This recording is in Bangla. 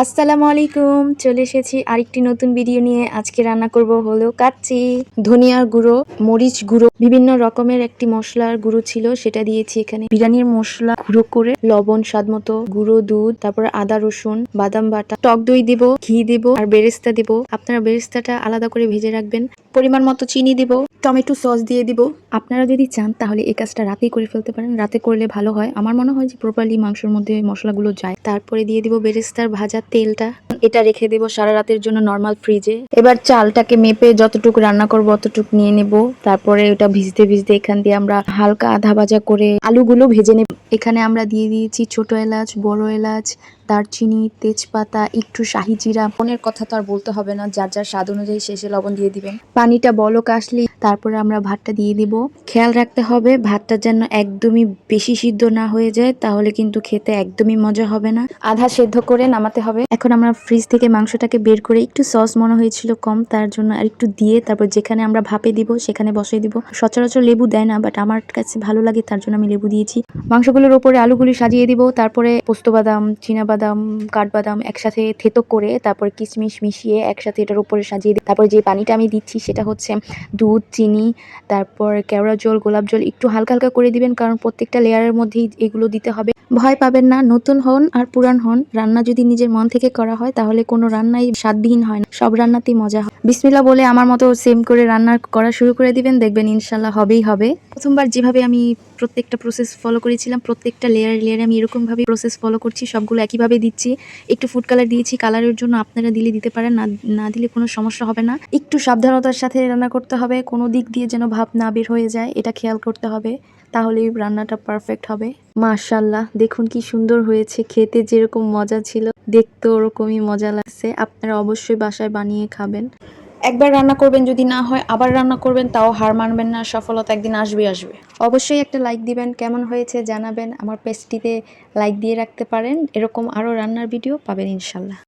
আসসালামু আলাইকুম, চলে এসেছি আরেকটি নতুন ভিডিও নিয়ে। আজকে রান্না করব হলো কাচ্চি। ধনিয়ার গুঁড়ো, মরিচ গুঁড়ো, বিভিন্ন রকমের একটি মশলার গুঁড়ো ছিল, সেটা দিয়েছি এখানে। বিরিয়ানির মশলা গুঁড়ো করে, লবণ স্বাদ মতো, গুঁড়ো দুধ, তারপরে আদা রসুন, বাদাম বাটা, টক দই দিব, ঘি দিব আর বেরেস্তা দিব। আপনারা বেরেস্তাটা আলাদা করে ভেজে রাখবেন। পরিমাণ মতো চিনি দিব, টমেটো সস দিয়ে দিব। আপনারা যদি চান তাহলে এই কাজটা রাতেই করে ফেলতে পারেন, রাতে করলে ভালো হয়। আমার মনে হয় যে প্রপারলি মাংসের মধ্যে মশলাগুলো যায়। তারপরে দিয়ে দিব বেরেস্তার ভাজা তেলটা, এটা রেখে দেব সারা রাতের জন্য নরমাল ফ্রিজে। এবার চালটাকে মেপে যতটুকু রান্না করবো অতটুকু নিয়ে নেব। তারপরে ওটা ভিজতে ভিজতে এখান দিয়ে আমরা হালকা আধা ভাজা করে আলুগুলো ভেজে নেব। এখানে আমরা দিয়ে দিয়েছি ছোট এলাচ, বড় এলাচ, দারচিনি, তেজপাতা, একটু শাহি জিরা। লবণের কথা তো আর বলতে হবে না, যার যার স্বাদ অনুযায়ী শেষে লবণ দিয়ে দিবেন। পানিটা বলক আসলে তারপরে আমরা ভাতটা দিয়ে দিব। খেয়াল রাখতে হবে ভাতটা যেন একদমই বেশি সিদ্ধ না হয়ে যায়, তাহলে কিন্তু খেতে একদমই মজা হবে না। আধা সেদ্ধ করে নামাতে হবে। এখন আমরা ফ্রিজ থেকে মাংসটাকে বের করে, একটু সস মনে হয়েছিল কম, তার জন্য আর একটু দিয়ে তারপর যেখানে আমরা ভাপে দিব সেখানে বসিয়ে দিব। সচরাচর লেবু দেয় না, বাট আমার কাছে ভালো লাগে তার জন্য আমি লেবু দিয়েছি। মাংসগুলোর উপরে আলুগুলি সাজিয়ে দিব। তারপরে পোস্ত বাদাম, চীনাবাদাম, কাঠবাদাম একসাথে থেতো করে তারপর কিশমিশ মিশিয়ে একসাথে এটার উপরে সাজিয়ে দিই। তারপর যে পানিটা আমি দিচ্ছি সেটা হচ্ছে দুধ, চিনি, তারপর কেওড়া জল, গোলাপ জল একটু হালকা হালকা করে দিবেন, কারণ প্রত্যেকটা লেয়ারের মধ্যেই এগুলো দিতে হবে। ভয় পাবেন না, নতুন হন আর পুরান হন, রান্না যদি নিজের মন থেকে করা হয় তাহলে কোনো রান্নাই স্বাদবিহীন হয় না, সব রান্নাতেই মজা হয়। বিসমিল্লাহ বলে আমার মতো সেম করে রান্না করা শুরু করে দিবেন, দেখবেন ইনশাল্লাহ হবেই হবে। প্রথমবার যেভাবে আমি প্রত্যেকটা প্রসেস ফলো করেছিলাম, প্রত্যেকটা লেয়ারে লেয়ারে আমি এরকমভাবে প্রসেস ফলো করছি, সবগুলো একইভাবে দিচ্ছি। একটু ফুড কালার দিয়েছি, কালারের জন্য আপনারা দিলে দিতে পারেন, না দিলে কোনো সমস্যা হবে না। একটু সাবধানতার সাথে রান্না করতে হবে, কোনো দিক দিয়ে যেন ভাব না বের হয়ে যায়, এটা খেয়াল করতে হবে, তাহলেই রান্নাটা পারফেক্ট হবে। মাশাআল্লাহ, দেখুন কি সুন্দর হয়েছে, খেতে যেরকম মজা ছিল দেখতে ওরকমই মজা লাগছে। আপনারা অবশ্যই বাসায় বানিয়ে খাবেন। একবার রান্না করবেন, যদি না হয় আবার রান্না করবেন, তাও হার মানবেন না, সফলতা একদিন আসবে আসবে। অবশ্যই একটা লাইক দিবেন, কেমন হয়েছে জানাবেন। আমার পেজটিতে লাইক দিয়ে রাখতে পারেন, এরকম আরও রান্নার ভিডিও পাবেন ইনশাল্লাহ।